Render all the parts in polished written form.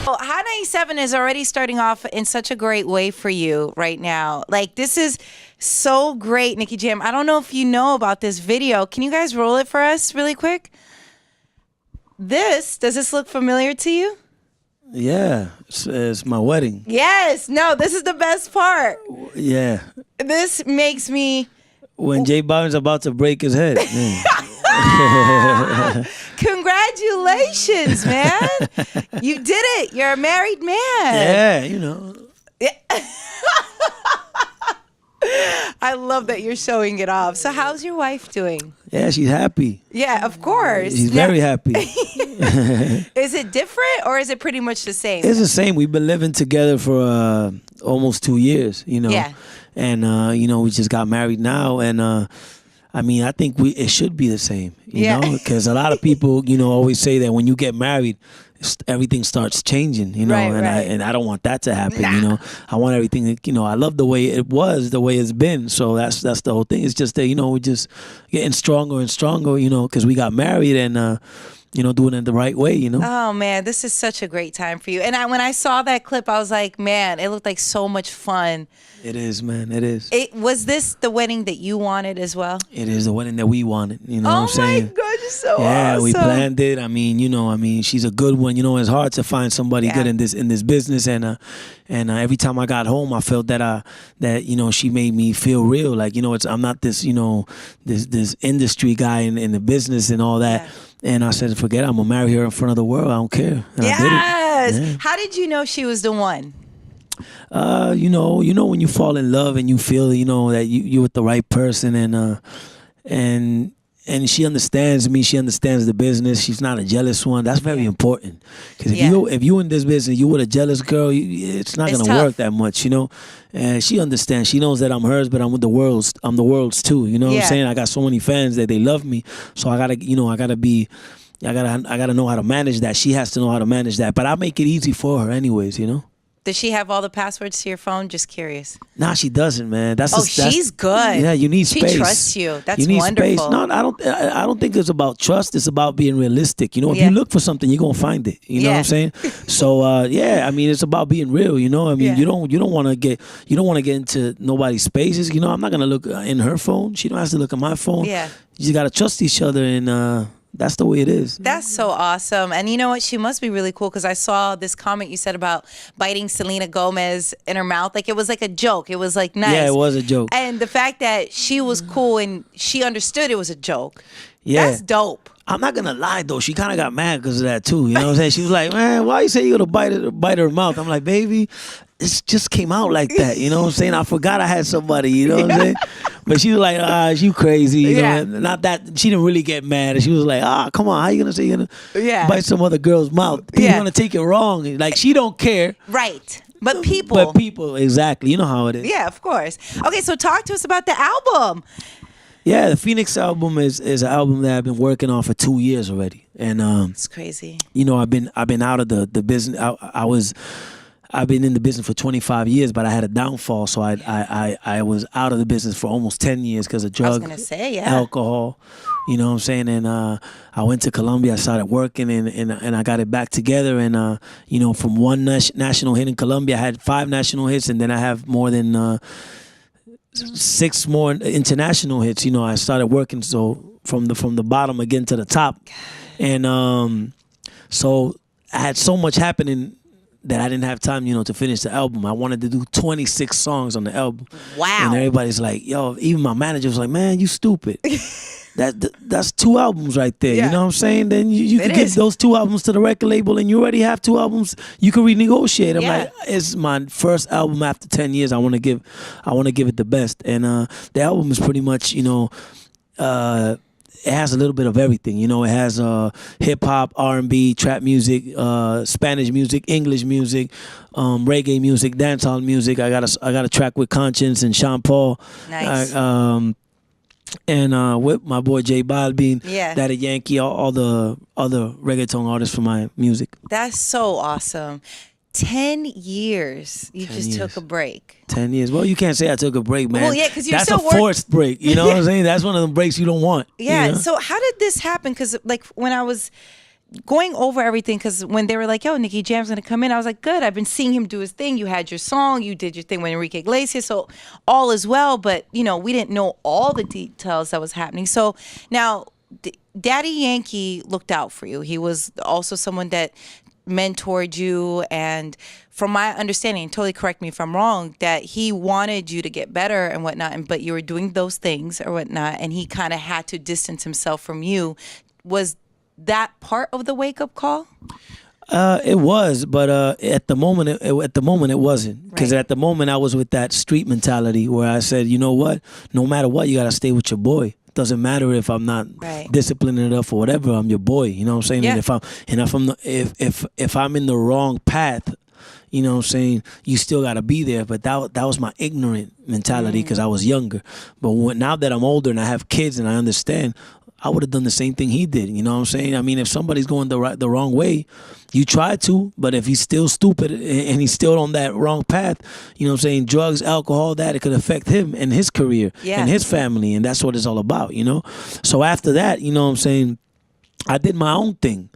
Well, Hot 97 is already starting off in such a great way for you right now. Like, this is so great, Nicky Jam. I don't know if you know about this video. Can you guys roll it for us really quick? Does this look familiar to you? Yeah, it's my wedding. Yes. No, this is the best part. Yeah. This makes me... When J Balvin's about to break his head. Congratulations, man. You did it. You're a married man. Yeah, you know. I love that you're showing it off. So how's your wife doing? Yeah, she's happy. Yeah, of course. She's very happy. Is it different or is it pretty much the same? It's the same. We've been living together for almost 2 years, you know. Yeah. And, you know, we just got married now. And, I mean, I think it should be the same, you know, because a lot of people, you know, always say that when you get married, everything starts changing, you know, and I don't want that to happen, you know. I want everything that, you know, I love the way it was, the way it's been. So that's the whole thing. It's just that, you know, we're just getting stronger and stronger, you know, because we got married and, you know, doing it the right way, you know. Oh, man, this is such a great time for you. And when I saw that clip, I was like, man, it looked like so much fun. It is, man. It is. Was this the wedding that you wanted as well? It is the wedding that we wanted. You know what I'm saying? Oh, my God, you're so awesome. Yeah, we planned it. I mean, you know, she's a good one. You know, it's hard to find somebody good in this business. And every time I got home, I felt that you know, she made me feel real. Like, you know, I'm not this, you know, this industry guy in the business and all that. Yeah. And I said, forget it. I'm going to marry her in front of the world. I don't care. And yes. I did it. Yeah. How did you know she was the one? You know when you fall in love and you feel, you know, that you're with the right person and she understands me. She understands the business. She's not a jealous one. That's very important. Because if you in this business, you with a jealous girl, it's not going to work that much, you know. And she understands. She knows that I'm hers, but I'm with the world's. I'm the world's too. You know what I'm saying? I got so many fans that they love me. So I gotta know how to manage that. She has to know how to manage that. But I make it easy for her, anyways. You know. Does she have all the passwords to your phone? Just curious. Nah, she doesn't, man. She's good. Yeah, you need space. She trusts you. That's you need wonderful. Space. No, I don't think it's about trust. It's about being realistic. You know, if you look for something, you're gonna find it. You know what I'm saying? So yeah, I mean, it's about being real. You know, I mean, you don't want to get into nobody's spaces. You know, I'm not gonna look in her phone. She don't have to look at my phone. Yeah, you just gotta trust each other and. That's the way it is. That's so awesome. And you know what? She must be really cool because I saw this comment you said about biting Selena Gomez in her mouth. Like, it was like a joke. It was like nice. Yeah, it was a joke. And the fact that she was cool and she understood it was a joke. Yeah. That's dope. I'm not gonna lie though, she kind of got mad because of that too. You know what I'm saying? She was like, "Man, why you say you gonna bite her mouth?" I'm like, "Baby, it just came out like that." You know what I'm saying? I forgot I had somebody. You know what I'm saying? But she was like, you crazy. You know? Not that she didn't really get mad. She was like, come on, how you gonna say you're gonna bite some other girl's mouth? People gonna take it wrong. Like, she don't care. Right. But people, exactly. You know how it is. Yeah, of course. Okay, so talk to us about the album. Yeah, the Fenix album is an album that I've been working on for 2 years already, and it's crazy. You know, I've been out of the business. I've been in the business for 25 years, but I had a downfall, so I was out of the business for almost 10 years because of drugs, alcohol. You know what I'm saying? And I went to Colombia. I started working, and I got it back together. And you know, from one national hit in Colombia, I had 5 national hits, and then I have more than 6 more international hits. You know, I started working from the bottom again to the top, and so I had so much happening that I didn't have time, you know, to finish the album. I wanted to do 26 songs on the album. Wow! And everybody's like, "Yo," even my manager was like, "Man, you stupid." That's 2 albums right there. You know what I'm saying? Then you can give those 2 albums to the record label, and you already have 2 albums. You can renegotiate. I'm like, it's my first album after 10 years. I want to give it the best. And the album is pretty much, you know, it has a little bit of everything. You know, it has hip hop, R&B, trap music, Spanish music, English music, reggae music, dancehall music. I got a track with Conscience and Sean Paul. Nice. And with my boy J Balvin, Yeah. Daddy Yankee, all the other reggaeton artists for my music. That's so awesome. 10 years. You 10 just years. took a break. 10 years. Well, you can't say I took a break, man. Well, yeah, because you're That's still a forced break. You know what I'm saying? That's one of the breaks you don't want. Yeah. You know? So how did this happen? Because like when I was going over everything, because when they were like, yo, Nicky Jam's going to come in, I was like, good. I've been seeing him do his thing. You had your song. You did your thing with Enrique Iglesias. So all is well. But, you know, we didn't know all the details that was happening. So now Daddy Yankee looked out for you. He was also someone that mentored you. And from my understanding, totally correct me if I'm wrong, that he wanted you to get better and whatnot. But you were doing those things or whatnot. And he kind of had to distance himself from you. Was that part of the wake up call? It was, but at the moment, it wasn't. Because at the moment, I was with that street mentality where I said, you know what? No matter what, you gotta stay with your boy. Doesn't matter if I'm not disciplined enough or whatever. I'm your boy. You know what I'm saying? Yeah. And if I'm in the wrong path, you know what I'm saying, you still got to be there. But that was my ignorant mentality because I was younger. But now that I'm older and I have kids and I understand, I would have done the same thing he did. You know what I'm saying? I mean, if somebody's going the wrong way, you try to, but if he's still stupid and he's still on that wrong path, you know what I'm saying, drugs, alcohol, that, it could affect him and his career and his family, and that's what it's all about, you know? So after that, you know what I'm saying, I did my own thing.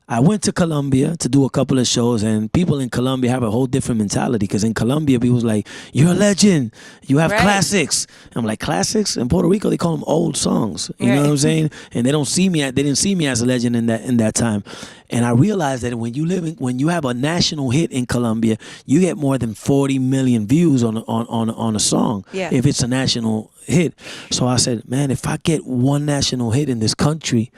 I went to Colombia to do a couple of shows, and people in Colombia have a whole different mentality, because in Colombia, people's like, you're a legend. You have classics. And I'm like, classics? In Puerto Rico, they call them old songs. You know what I'm saying? And they didn't see me as a legend in that time. And I realized that when you have a national hit in Colombia, you get more than 40 million views on a song if it's a national hit. So I said, man, if I get one national hit in this country,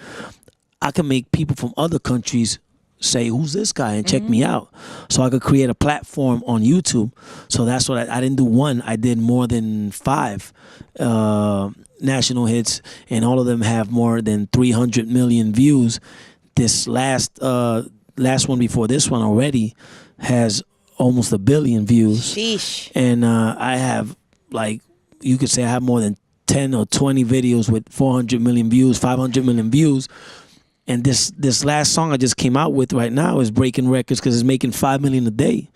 I can make people from other countries say, who's this guy, and check me out. So I could create a platform on YouTube. So that's what I didn't do one. I did more than 5 national hits, and all of them have more than 300 million views. This last one before this one already has almost 1 billion views. Sheesh. And I have, like, you could say I have more than 10 or 20 videos with 400 million views, 500 million views. And this last song I just came out with right now is breaking records because it's making 5 million a day.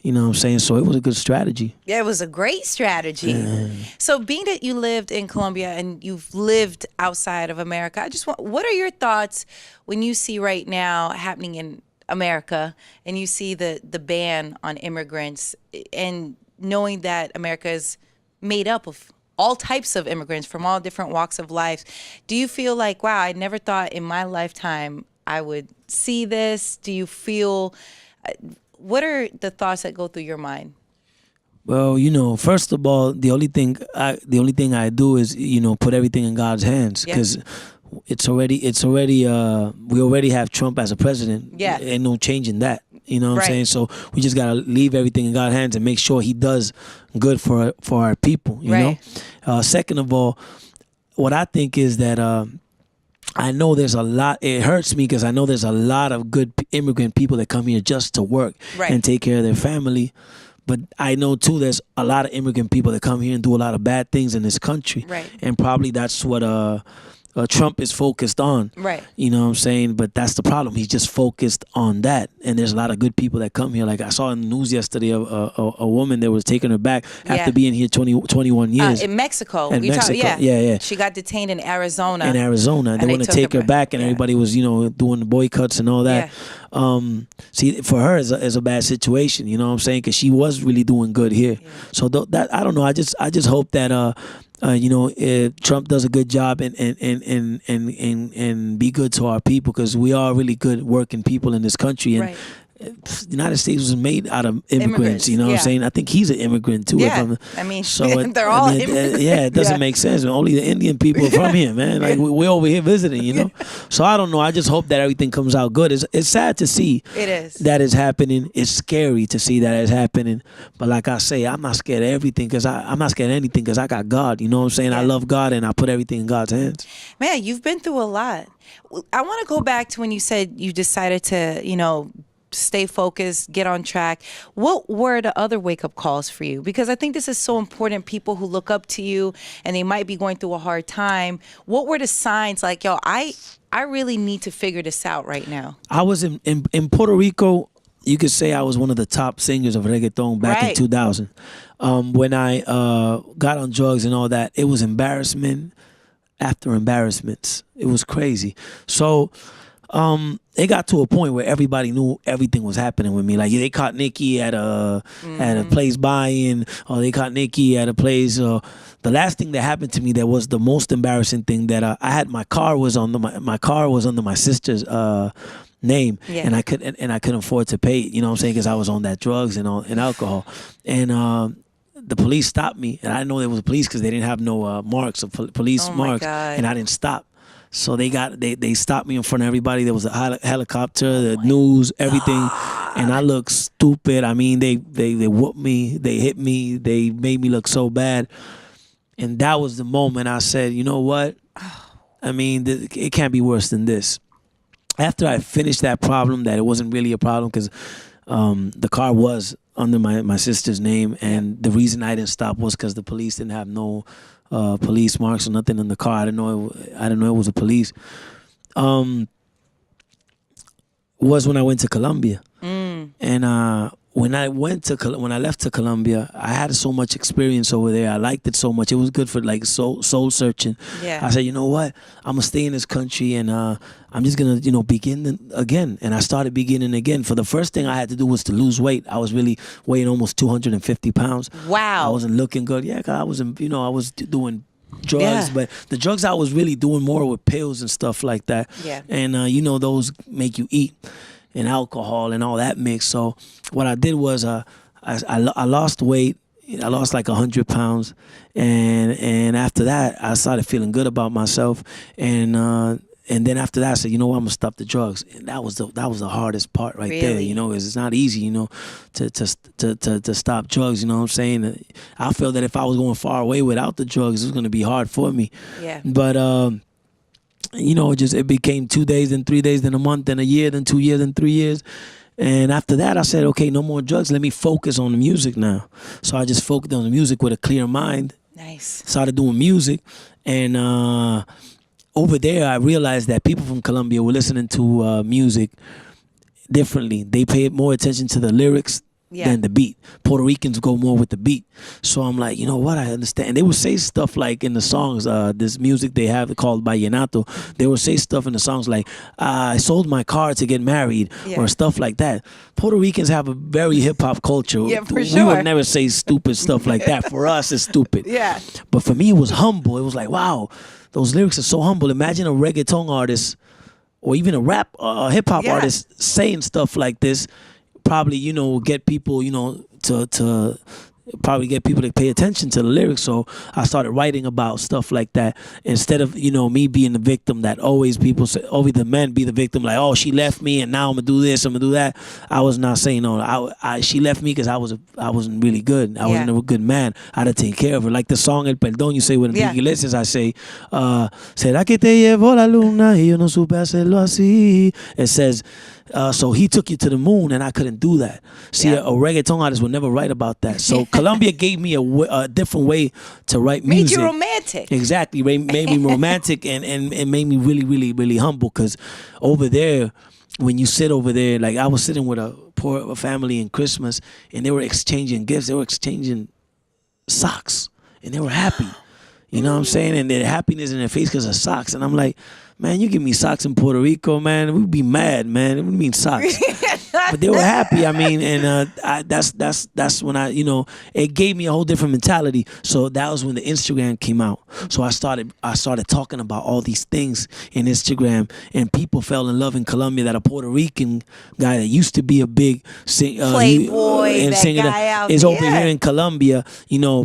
You know what I'm saying? So it was a good strategy. Yeah, it was a great strategy. So being that you lived in Colombia and you've lived outside of America, what are your thoughts when you see right now happening in America and you see the ban on immigrants, and knowing that America is made up of all types of immigrants from all different walks of life? Do you feel like, wow, I never thought in my lifetime I would see this? Do you feel, what are the thoughts that go through your mind? Well, you know, first of all, the only thing I do is, you know, put everything in God's hands, because we already have Trump as a president. Yeah. Ain't no changing that. You know what I'm saying? So we just gotta leave everything in God's hands and make sure He does good for our people. You know. Second of all, what I think is that I know there's a lot. It hurts me because I know there's a lot of good immigrant people that come here just to work and take care of their family. But I know too, there's a lot of immigrant people that come here and do a lot of bad things in this country. And probably that's what Trump is focused on. You know what I'm saying? But that's the problem. He's just focused on that. And there's a lot of good people that come here. Like I saw in the news yesterday a woman that was taking her back after being here 21 years. In Mexico. Yeah. She got detained in Arizona. And they want to take her back, and everybody was, you know, doing the boycotts and all that. See, for her is a bad situation, you know what I'm saying? Because she was really doing good here. So that, I don't know. I just hope that you know, Trump does a good job and be good to our people, because we are really good working people in this country. And the United States was made out of immigrants, you know what I'm saying? I think he's an immigrant too. I mean, they're all immigrants. It doesn't make sense. Only the Indian people are from here, man. Like we're over here visiting, you know? So I don't know. I just hope that everything comes out good. It's sad to see that is happening. It's scary to see that is happening. But like I say, I'm not scared of everything, because I'm not scared of anything, because I got God. You know what I'm saying? I love God, and I put everything in God's hands. Man, you've been through a lot. I want to go back to when you said you decided to, you know, stay focused, get on track. What were the other wake-up calls for you? Because I think this is so important. People who look up to you and they might be going through a hard time. What were the signs like, yo, I really need to figure this out right now? I was in Puerto Rico. You could say I was one of the top singers of reggaeton back in 2000. When I got on drugs and all that, it was embarrassment after embarrassments. It was crazy. So It got to a point where everybody knew everything was happening with me. Like they caught Nicky at a place buying, or they caught Nicky at a place. The last thing that happened to me that was the most embarrassing thing that I had, my car was under my sister's name, and I couldn't afford to pay it. You know what I'm saying? Because I was on that drugs and alcohol, and the police stopped me, and I didn't know there was police because they didn't have no marks of police marks, and I didn't stop. So they stopped me in front of everybody. There was a helicopter, the news, everything, and I looked stupid. I mean, they whooped me, they hit me, they made me look so bad, and that was the moment I said, you know what? I mean, it can't be worse than this. After I finished that problem, that it wasn't really a problem because the car was under my sister's name, and the reason I didn't stop was because the police didn't have no police marks or nothing in the car. I didn't know it was a police. Was when I went to Colombia, and when I left to Colombia, I had so much experience over there. I liked it so much. It was good for like soul searching. Yeah. I said, you know what? I'm gonna stay in this country, and I'm just gonna begin again. And I started beginning again. For the first thing I had to do was to lose weight. I was really weighing almost 250 pounds. Wow. I wasn't looking good. Yeah, 'cause I wasn't. I was doing drugs, but the drugs I was really doing more with pills and stuff like that. Yeah. And those make you eat, and alcohol and all that mix. So what I did was I lost weight. I lost like 100 pounds, and after that I started feeling good about myself, and then after that I said, you know what, I'm gonna stop the drugs. And that was the hardest part right there. It's not easy, to stop drugs. You know what I'm saying? I feel that if I was going far away without the drugs, it was gonna be hard for me. Yeah. But it became 2 days, then 3 days, then a month, then a year, then 2 years, then 3 years. And after that, I said, okay, no more drugs. Let me focus on the music now. So I just focused on the music with a clear mind. Nice. Started doing music. And over there, I realized that people from Colombia were listening to music differently. They paid more attention to the lyrics than the beat. Puerto Ricans go more with the beat. So I'm like, you know what, I understand. And they would say stuff like in the songs, this music they have called Vallenato, they would say stuff in the songs like, I sold my car to get married, or stuff like that. Puerto Ricans have a very hip-hop culture. Yeah, for sure. We would never say stupid stuff like that. For us, it's stupid. Yeah. But for me, it was humble. It was like, wow, those lyrics are so humble. Imagine a reggaeton artist or even a rap, hip-hop artist saying stuff like this. Probably, get people, to probably get people to pay attention to the lyrics. So I started writing about stuff like that instead of, me being the victim that always people say, always the men be the victim, like, oh, she left me and now I'm gonna do this, I'm gonna do that. I was not saying no. She left me because I wasn't really good. I wasn't a good man. I had to take care of her. Like the song El Perdón, you say with Enrique Iglesias, I say, ¿será que te llevó la luna y yo no supe hacerlo así? It says, so he took you to the moon, and I couldn't do that. See, a reggaeton artist would never write about that. So Colombia gave me a different way to write music. Made you romantic. Exactly, made me romantic, and made me really, really, really humble. Because over there, when you sit over there, like I was sitting with a poor family in Christmas, and they were exchanging gifts. They were exchanging socks, and they were happy. You know what I'm saying? And their happiness in their face because of socks. And I'm like, man, you give me socks in Puerto Rico, man, we'd be mad, man. It would mean socks. But they were happy. I mean, and that's when it gave me a whole different mentality. So that was when the Instagram came out. So I started talking about all these things in Instagram, and people fell in love in Colombia. That a Puerto Rican guy that used to be a big playboy and singer guy out is over here in Colombia,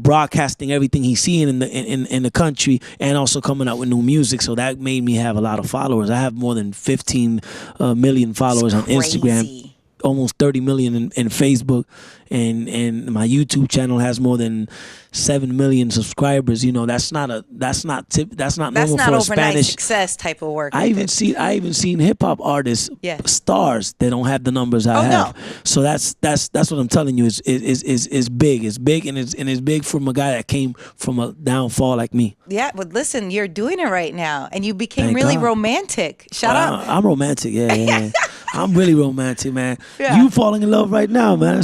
broadcasting everything he's seeing in the country, and also coming out with new music. So that made me have a lot of followers. I have more than 15 million followers on Instagram. Almost 30 million in Facebook, and my YouTube channel has more than 7 million subscribers. That's not normal for a Spanish success type of work. I even seen hip hop artists, stars that don't have the numbers I have. No. So that's what I'm telling you. Is big. It's big, and it's big from a guy that came from a downfall like me. Yeah, but listen, you're doing it right now, and you became Thank really God. Romantic. Shut up. I'm romantic. Yeah. I'm really romantic, man. Yeah. You falling in love right now, man.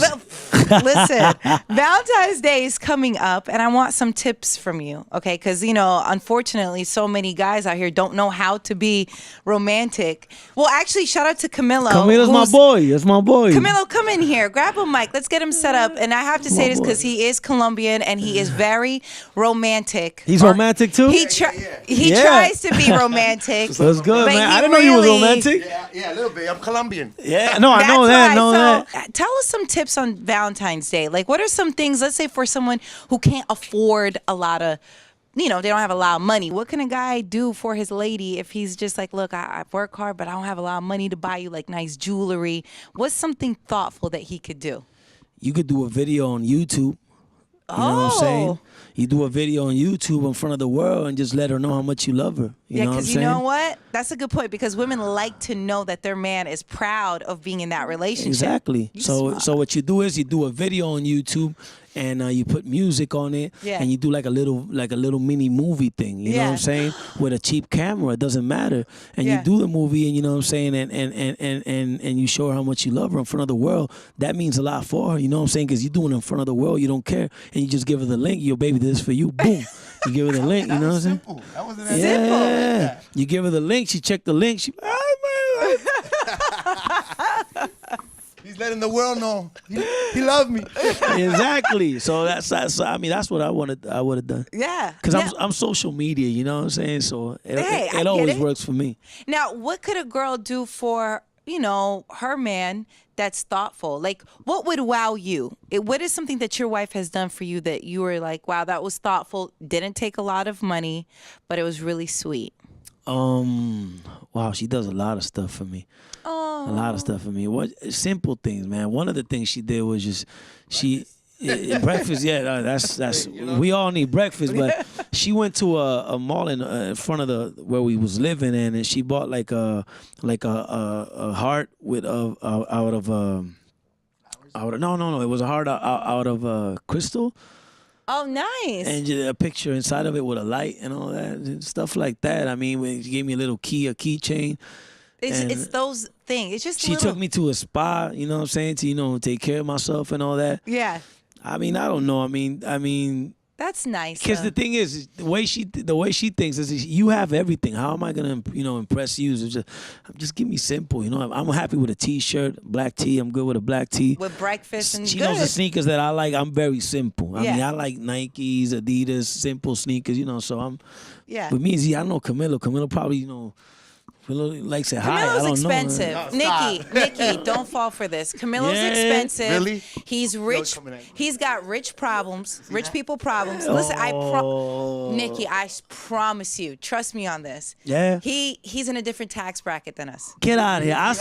Listen, Valentine's Day is coming up, and I want some tips from you, okay? Because, unfortunately, so many guys out here don't know how to be romantic. Well, actually, shout out to Camilo. Camilo's my boy. That's my boy. Camilo, come in here. Grab a mic. Let's get him set up. And I have to say this because he is Colombian, and he is very romantic. He's romantic, too? He tries to be romantic. That's good, man. I didn't know you was romantic. Yeah, a little bit. I'm Colombian. Yeah, no, I know that. Tell us some tips on Valentine's Day. Like, what are some things, let's say for someone who can't afford a lot of, they don't have a lot of money. What can a guy do for his lady if he's just like, look, I work hard, but I don't have a lot of money to buy you like nice jewelry? What's something thoughtful that he could do? You could do a video on YouTube. You know what I'm saying? You do a video on YouTube in front of the world and just let her know how much you love her. You know what I'm saying? You know what? That's a good point because women like to know that their man is proud of being in that relationship. Exactly. So what you do is you do a video on YouTube and you put music on it and you do like a little mini movie thing. You know what I'm saying? With a cheap camera, it doesn't matter. And you do the movie and you know what I'm saying, and you show her how much you love her in front of the world. That means a lot for her. You know what I'm saying? Because you're doing it in front of the world, you don't care, and you just give her the link. Your baby, this is for you. Boom. You give her the link. You know what I'm saying? Simple. That wasn't that simple. Yeah. You give her the link. She checked the link. She. He's letting the world know he loved me. Exactly. So that's what I would have done. Yeah. Because I'm social media. You know what I'm saying? So it always works for me. Now, what could a girl do for her man that's thoughtful? Like, what would wow you? What is something that your wife has done for you that you were like, wow, that was thoughtful, didn't take a lot of money, but it was really sweet? Wow, she does a lot of stuff for me. Oh. A lot of stuff for me. What simple things, man. One of the things she did was just breakfast. Yeah, that's we all need breakfast. But she went to a mall in front of where we was living in, and she bought like a heart with no, it was a heart out of crystal. Oh, nice. And a picture inside of it with a light and all that, and stuff like that. I mean, when she gave me a keychain. It's those things. It's just she took me to a spa, you know what I'm saying, to take care of myself and all that. Yeah. I mean, I don't know. I mean. That's nice. Because the thing is, the way she thinks is, you have everything. How am I gonna, impress you? So just give me simple. I'm happy with a T-shirt, black tee. I'm good with a black tee. With breakfast and she knows the sneakers that I like. I'm very simple. I mean, I like Nikes, Adidas, simple sneakers. So I'm. Yeah. With me, I don't know Camilo. Camilo probably, likes it high. I don't expensive. know. Nikki, don't fall for this. Camilo's expensive. Really? He's rich. He's got rich problems, rich people problems. Listen, Nikki, I promise you, trust me on this. Yeah. He's in a different tax bracket than us. Get out of here. I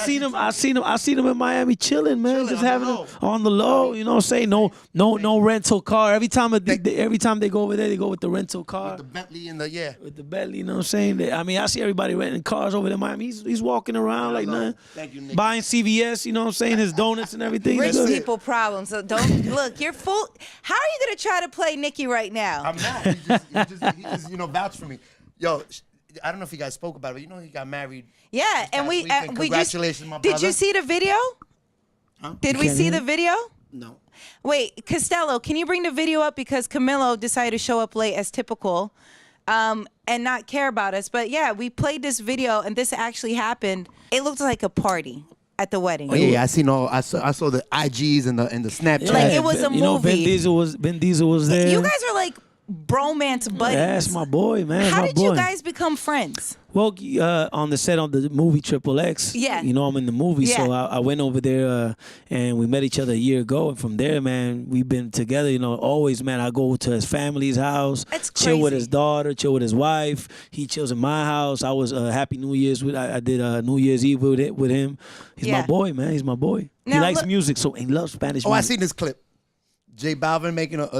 seen him in Miami chilling, man. Just having it on the low. You know what I'm saying? No rental car. Every time they go over there, they go with the rental car. With the Bentley With the Bentley, you know what I'm saying? I see everybody renting cars over there in Miami. He's walking around like nothing. Thank you, Nick. Buying CVS, you know what I'm saying? His donuts and everything. Rich people problems. So don't look. You're full. How are you gonna try to play Nicky right now? I'm not. He just vouch for me. Yo, I don't know if you guys spoke about it, but he got married. Yeah, and we congratulations, my brother. Did you see the video? Huh? Did we see the video? No. Wait, Costello, can you bring the video up because Camilo decided to show up late as typical. And not care about us. But yeah, we played this video and this actually happened. It looked like a party at the wedding. Oh yeah, I saw the IGs and the Snapchat. Like it was a movie. Vin Diesel was there. You guys are like bromance buddies. Yeah, that's my boy, man. How did you guys become friends? Well, on the set of the movie XXX, I'm in the movie, so I went over there and we met each other a year ago, and from there, man, we've been together. Always, man. I go to his family's house, chill with his daughter, chill with his wife. He chills in my house. I was Happy New Year's I did New Year's Eve with him. He's my boy, man. He's my boy. Now, he likes music, so he loves Spanish music. I seen this clip. J Balvin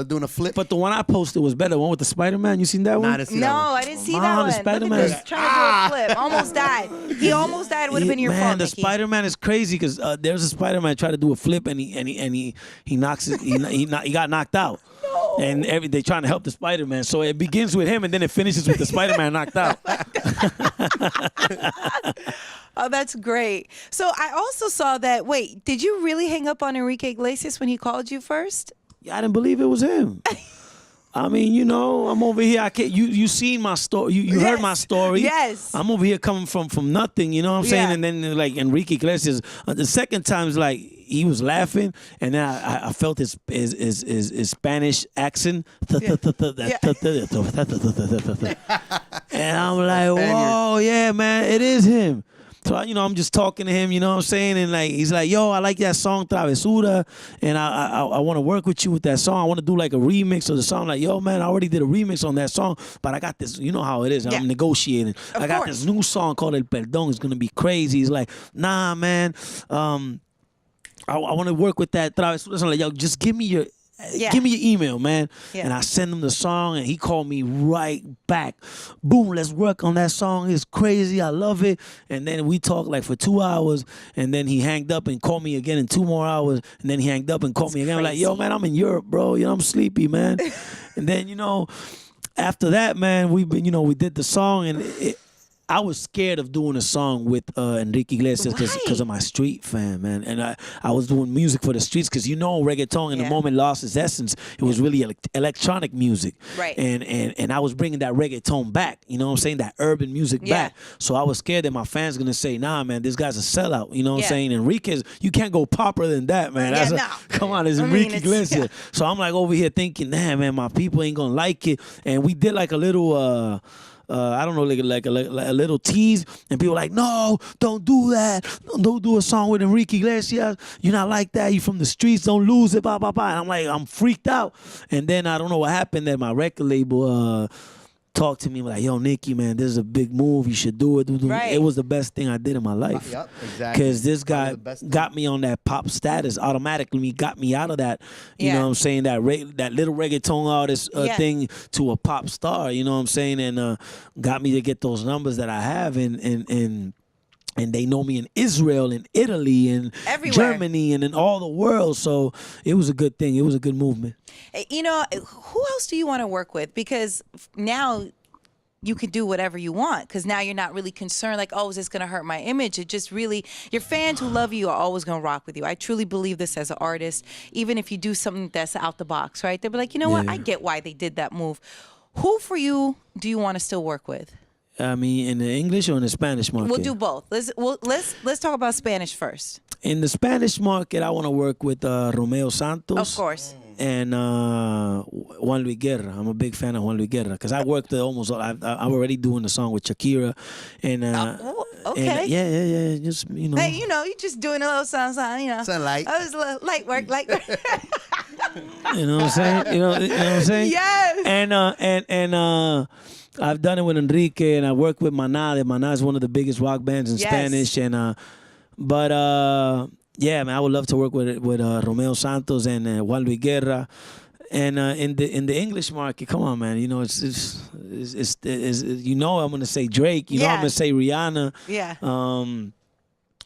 doing a flip. But the one I posted was better. The one with the Spider-Man. You seen that one? I didn't see that one. I didn't see that one. The Spider-Man. Look at this, trying to do a flip. Almost died. He almost died. Would have been your fault, the Nicky. Spider-Man is crazy because there's a Spider-Man try to do a flip and he knocks it. He got knocked out. No. And they trying to help the Spider-Man. So it begins with him and then it finishes with the Spider-Man knocked out. Oh, that's great. So I also saw that. Wait, did you really hang up on Enrique Iglesias when he called you first? Yeah, I didn't believe it was him. I mean, you know, I'm over here. I can't. You seen my story. You heard my story. Yes. I'm over here coming from nothing. You know what I'm saying? And then like Enrique Iglesias, the second time is like he was laughing, and then I felt his Spanish accent. And I'm like, whoa, yeah, man, it is him. So, you know, I'm just talking to him, you know what I'm saying? And like, he's like, yo, I like that song Travesura, and I want to work with you with that song. I want to do like a remix of the song. Like, yo, man, I already did a remix on that song, but I got this, you know how it is. I'm negotiating. I got this new song called El Perdón. It's going to be crazy. He's like, nah, man, I want to work with that Travesura. So I'm like, yo, just give me your email, man. And I send him the song, and he called me right back. Boom, let's work on that song. It's crazy. I love it. And then we talked like for 2 hours, and then he hanged up and called me again in 2 more hours, and then he hanged up and called me again. I'm like, yo, man, I'm in Europe, bro. You know, I'm sleepy, man. And then, you know, after that, man, we did the song, and I was scared of doing a song with Enrique Iglesias because of my street fan, man. And I was doing music for the streets because, you know, reggaeton in the moment lost its essence. It was really electronic music. Right. And I was bringing that reggaeton back, you know what I'm saying, that urban music back. So I was scared that my fans going to say, nah, man, this guy's a sellout, you know what I'm saying? Enrique's, you can't go popper than that, man. Come on, it's Enrique Iglesias. So I'm like over here thinking, nah, man, my people ain't going to like it. And we did like a little... I don't know, like a little tease, and people were like, no, don't do that. Don't do a song with Enrique Iglesias. You're not like that. You from the streets. Don't lose it. Blah, blah, blah. And I'm like, I'm freaked out. And then I don't know what happened. That my record label talked to me like, yo, Nicky, man, this is a big move. You should do it. Right. It was the best thing I did in my life. Yep, exactly. Because this guy got me on that pop status automatically. He got me out of that, you know what I'm saying, that little reggaeton artist thing to a pop star, you know what I'm saying, and got me to get those numbers that I have, and they know me in Israel, in Italy, and Germany, and in all the world. So it was a good thing. It was a good movement. You know, who else do you want to work with? Because now you can do whatever you want, because now you're not really concerned like, oh, is this going to hurt my image? It just really, your fans who love you are always going to rock with you. I truly believe this as an artist. Even if you do something that's out the box, right? They'll be like, you know what? I get why they did that move. Who for you do you want to still work with? I mean, in the English or in the Spanish market? We'll do both. Let's talk about Spanish first. In the Spanish market, I want to work with Romeo Santos. Of course. And Juan Luis Guerra. I'm a big fan of Juan Luis Guerra because I worked I'm already doing the song with Shakira. And okay. And, yeah. Just, you know. Hey, you know, you just doing a little something, you know. Something light. Oh, it's a little light work. You know what I'm saying? You know what I'm saying? Yes. And I've done it with Enrique, and I worked with Maná. Maná is one of the biggest rock bands in Spanish. And yeah, man, I would love to work with Romeo Santos and Juan Luis Guerra. And in the English market, come on, man, you know it's you know I'm gonna say Drake. You know I'm gonna say Rihanna. Yeah.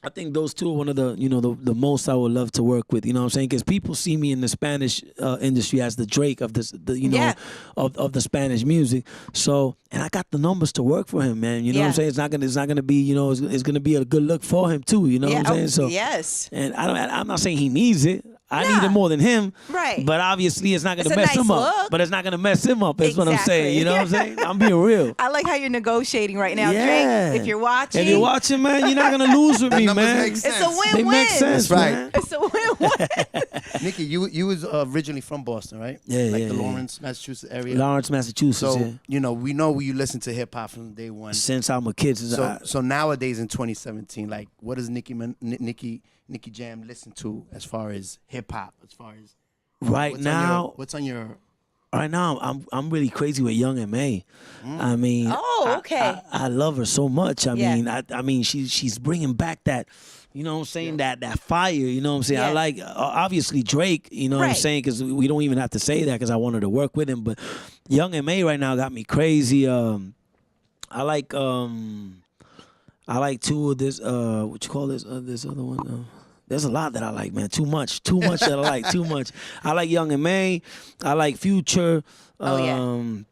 I think those two are one of the, you know, the most I would love to work with, you know what I'm saying? Because people see me in the Spanish industry as the Drake of this, of the Spanish music. So, and I got the numbers to work for him, man. You know what I'm saying? It's not gonna be, you know, it's gonna be a good look for him too. You know what I'm saying? So yes. And I'm not saying he needs it. I need it more than him. Right. But obviously it's not going to mess him up. But it's not going to mess him up. That's what I'm saying. You know what I'm saying? I'm being real. I like how you're negotiating right now, Drake. If you're watching. If you're watching, man, you're not going to lose with me, man. It's a win-win. They make sense, That's right. man. It's a win-win. Nicky, you was originally from Boston, right? Yeah, like the Lawrence, Massachusetts area. Lawrence, Massachusetts, So, you know, we know you listen to hip-hop from day one. Since I'm a kid. So nowadays in 2017, like, what does Nicky Jam listen to as far as hip hop? As far as right now, what's on your? Right now, I'm really crazy with Young M.A. I mean, okay. I love her so much. I mean, she's bringing back that, you know what I'm saying, that fire. You know what I'm saying. I like obviously Drake. You know what I'm saying, because we don't even have to say that because I wanted to work with him. But Young M.A. right now got me crazy. I like two of this. What you call this? This other one. There's a lot that I like, man. Too much that I like. Too much. I like Young M.A. I like Future. I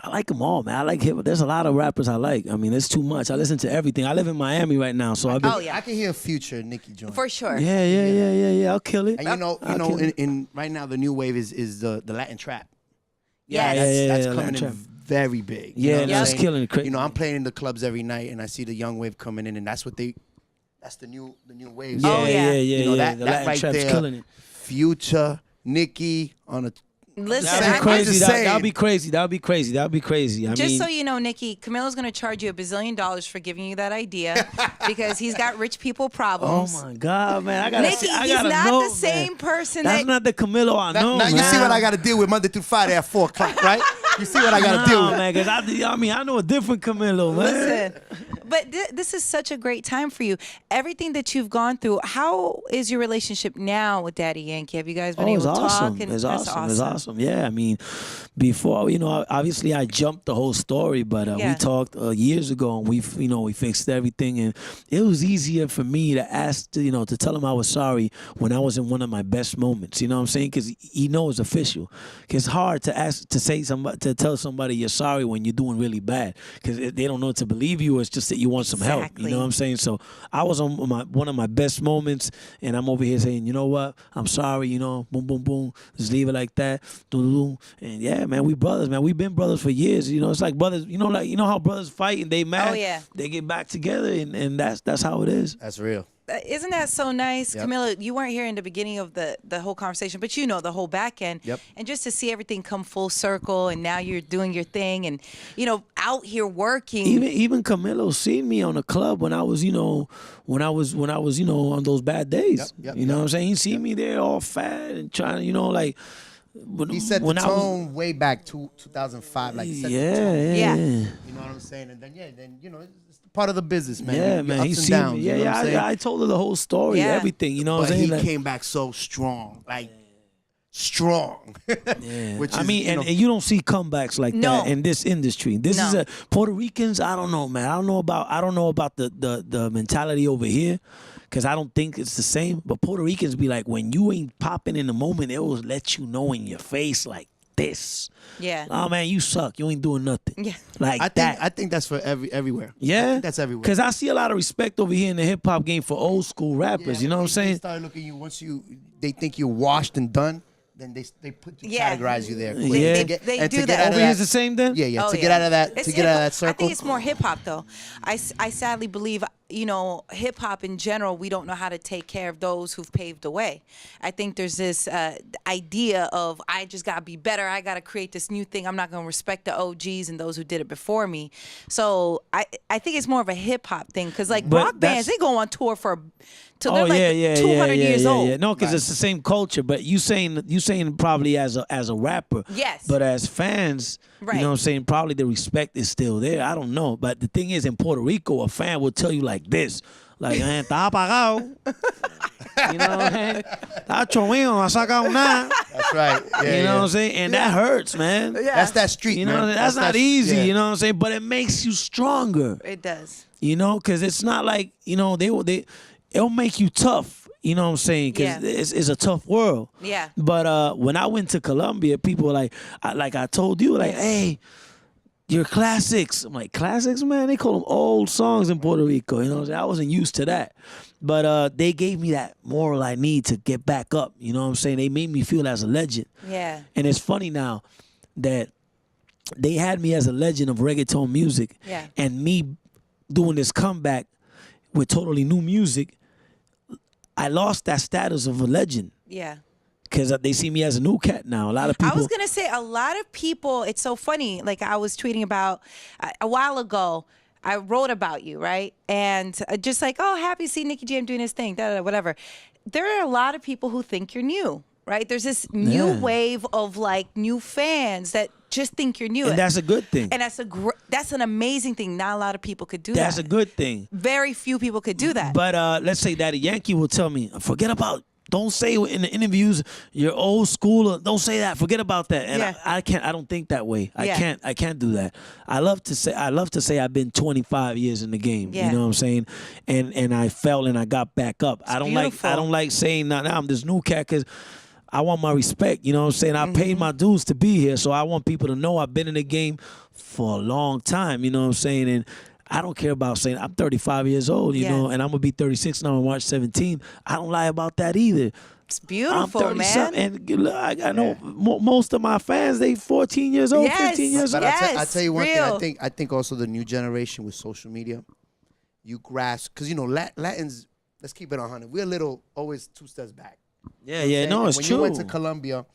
I like them all, man. I like hip hop. There's a lot of rappers I like. I mean, there's too much. I listen to everything. I live in Miami right now, so I've been. Oh yeah, I can hear Future, Nicky joint. for sure. Yeah. I'll kill it. And in right now the new wave is the Latin trap. Yes. That's coming in very big. Yeah, that's killing it. You know, I'm playing in the clubs every night, and I see the young wave coming in, and that's the new wave. Yeah. You know, The that Latin right trap's there, killing it. Future, Nicky on a. Listen, That'd be crazy. saying. That'd be crazy. I just mean, so you know, Nicky, Camilo's going to charge you $1 billion for giving you that idea because he's got rich people problems. oh my God, man! I gotta Nicky, see. I he's gotta not know, the same man. person. That's not the Camilo I know. Now you man. see what I got to deal with Monday through Friday at 4 o'clock, right? You see what I got to deal with, man. Because I know a different Camilo, man. Listen, but this is such a great time for you. Everything that you've gone through. How is your relationship now with Daddy Yankee? Have you guys been able to talk? And It's that's awesome. It's awesome. Yeah, I mean, before obviously I jumped the whole story, but we talked years ago, and we fixed everything, and it was easier for me to ask, to tell him I was sorry when I was in one of my best moments. You know what I'm saying? Because he knows it's official. It's hard to tell somebody you're sorry when you're doing really bad, because they don't know to believe you. Or it's just that you want some help. You know what I'm saying? So I was on one of my best moments, and I'm over here saying, you know what? I'm sorry. Boom, boom, boom. Just leave it like that. And yeah, man, we brothers, man. We've been brothers for years. It's like brothers. How brothers fight and they mad. Oh yeah. They get back together, and that's how it is. That's real. Isn't that so nice? Yep. Camilo, you weren't here in the beginning of the whole conversation, but you know the whole back end. Yep. And just to see everything come full circle, and now you're doing your thing, and out here working. Even Camilo seen me on the club when I was on those bad days. Yep, you know what I'm saying? He seen me there all fat and trying, like. He set the tone way back to 2005, like set the tone. Yeah. You know what I'm saying? And then it's part of the business, man. Yeah, man. Ups and downs. Me. Yeah. I told her the whole story, everything. You know what I'm saying? But he came back so strong, strong. Yeah. Which and you don't see comebacks like that in this industry. This No. is Puerto Ricans. I don't know, man. I don't know about the mentality over here, because I don't think it's the same. But Puerto Ricans be like, when you ain't popping in the moment, they will let you know in your face like this. Yeah. Oh man, you suck. You ain't doing nothing. Yeah. I think that's for everywhere. Yeah. I think that's everywhere. Because I see a lot of respect over here in the hip hop game for old school rappers. You know what I'm saying? They start looking at you once they think you're washed and done. Then they categorize you there. Yeah. They do that. Over here's the same then? Yeah. Oh, to get out of that circle. I think it's more hip hop though. I sadly believe hip hop in general, we don't know how to take care of those who've paved the way. I think there's this idea of I just gotta be better. I gotta create this new thing. I'm not gonna respect the OGs and those who did it before me. So I think it's more of a hip hop thing, because rock bands, they go on tour till they're 200 years old. Yeah. No, because it's the same culture. But you saying probably as a rapper. Yes. But as fans, right. You know what I'm saying? Probably the respect is still there. I don't know. But the thing is, in Puerto Rico, a fan will tell you like this. Like, está apagado. You know what I'm saying? Está choviendo, no ha sacado nada. That's right. Yeah, you know what I'm saying? And that hurts, man. Yeah. That's that street, you know, man. that's not easy, you know what I'm saying? But it makes you stronger. It does. Because it's not like, it'll make you tough. You know what I'm saying? Because it's a tough world. Yeah. But when I went to Colombia, people were like I told you, like, hey, your classics. I'm like, classics, man? They call them old songs in Puerto Rico. You know what I'm saying? I wasn't used to that. But they gave me that moral I need to get back up. You know what I'm saying? They made me feel as a legend. Yeah. And it's funny now that they had me as a legend of reggaeton music. Yeah. And me doing this comeback with totally new music, I lost that status of a legend. Yeah. Because they see me as a new cat now. A lot of people. I was going to say, a lot of people, it's so funny. Like I was tweeting about a while ago, I wrote about you, right? And just like, oh, happy to see Nicky Jam doing his thing, whatever. There are a lot of people who think you're new, right? There's this new wave of new fans that just think you're new. And that's a good thing. And that's an amazing thing. Not a lot of people could do that. That's a good thing. Very few people could do that. But let's say Daddy Yankee will tell me, don't say in the interviews you're old school. Don't say that. Forget about that. And I can't. I don't think that way. Yeah. I can't do that. I love to say I've been 25 years in the game. Yeah. You know what I'm saying? And I fell and I got back up. I don't beautiful. like saying now I'm this new cat, because I want my respect. You know what I'm saying? I paid my dues to be here, so I want people to know I've been in the game for a long time. You know what I'm saying? And I don't care about saying I'm 35 years old, you know, and I'm gonna be 36 now on March 17th. I don't lie about that either. It's beautiful, I'm 30 man. And I know most of my fans, they 14 years old, 15 years old. But I tell you one thing. I think also the new generation with social media, you grasp, because, you know, Latins, let's keep it 100. We're a little always 2 steps back. Yeah, yeah, no, it's true. When you went to Colombia,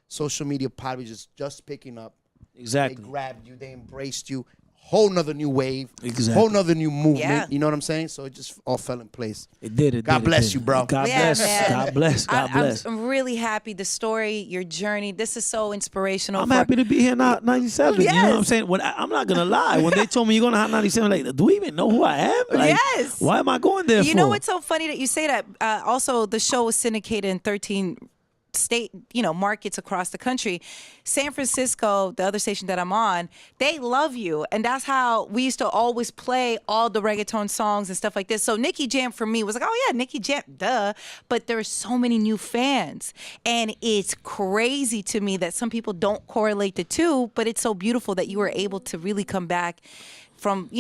social media probably just picking up. Exactly. They grabbed you. They embraced you. Whole nother new wave. Exactly. Whole nother new movement. Yeah. You know what I'm saying? So it just all fell in place. It did. God bless you, bro. God bless. Man. God bless. God bless. I'm really happy. The story, your journey, this is so inspirational. I'm happy to be here now, 97. Yes. You know what I'm saying? I'm not going to lie. When they told me you're going to Hot 97, like, do we even know who I am? Like, yes. Why am I going there for? You know what's so funny that you say that? Also, the show was syndicated in 13 state, markets across the country. San Francisco, the other station that I'm on, they love you. And that's how we used to always play all the reggaeton songs and stuff like this. So Nicky Jam for me was like, oh yeah, Nicky Jam, duh. But there are so many new fans. And it's crazy to me that some people don't correlate the two, but it's so beautiful that you were able to really come back from,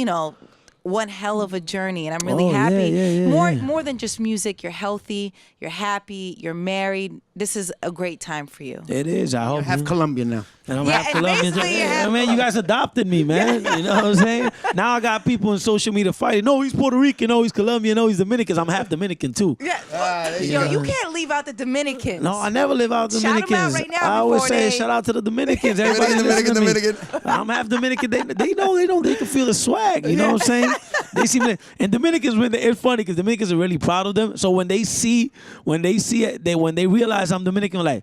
one hell of a journey, and I'm really happy. Yeah. More than just music, you're healthy, you're happy, you're married. This is a great time for you. It is. I hope You have Colombian now. And I'm Yeah, half and Colombian. basically you have- Man, you guys adopted me, man. You know what I'm saying? Now I got people in social media fighting. No, he's Puerto Rican. No, he's Colombian. No, he's Dominican. I'm half Dominican too. Yeah. You can't leave out the Dominicans. No, I never live out Shout 'em out Dominicans. right now I always before say they- shout out to the Dominicans. Everybody Dominican. I'm half Dominican. They know they can feel the swag. You know what I'm saying? They see me, and Dominicans, it's funny because Dominicans are really proud of them. So when they see it, when they realize I'm Dominican, like,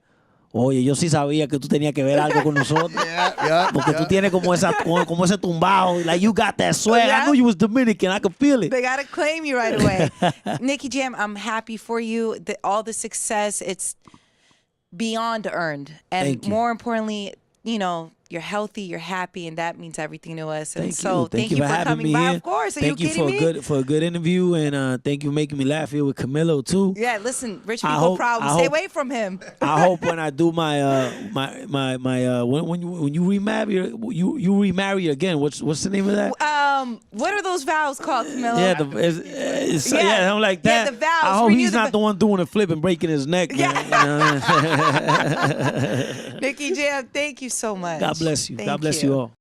oye, yo sí sabía que tú tenías que ver algo con nosotros. Porque tú tienes como ese tumbado. Like, you got that swag. I knew you was Dominican. I could feel it. They got to claim you right away. Nicky Jam, I'm happy for you. All the success, it's beyond earned. And Thank you. more importantly, you're healthy, you're happy, and that means everything to us. And Thank you for having coming me by. here. Of course. Are thank you kidding me? for a good interview, and thank you for making me laugh here with Camilo too. Yeah, listen, rich people problems. Stay away from him. I hope when I do my when you remarry you remarry again. What's the name of that? What are those vows called, Camilo? Yeah, I'm like that. Yeah, the vows. I hope Renew he's the not the one doing a flip and breaking his neck. Yeah. Man. Nicky Jam, thank you so much. God bless you. Thank God bless you all.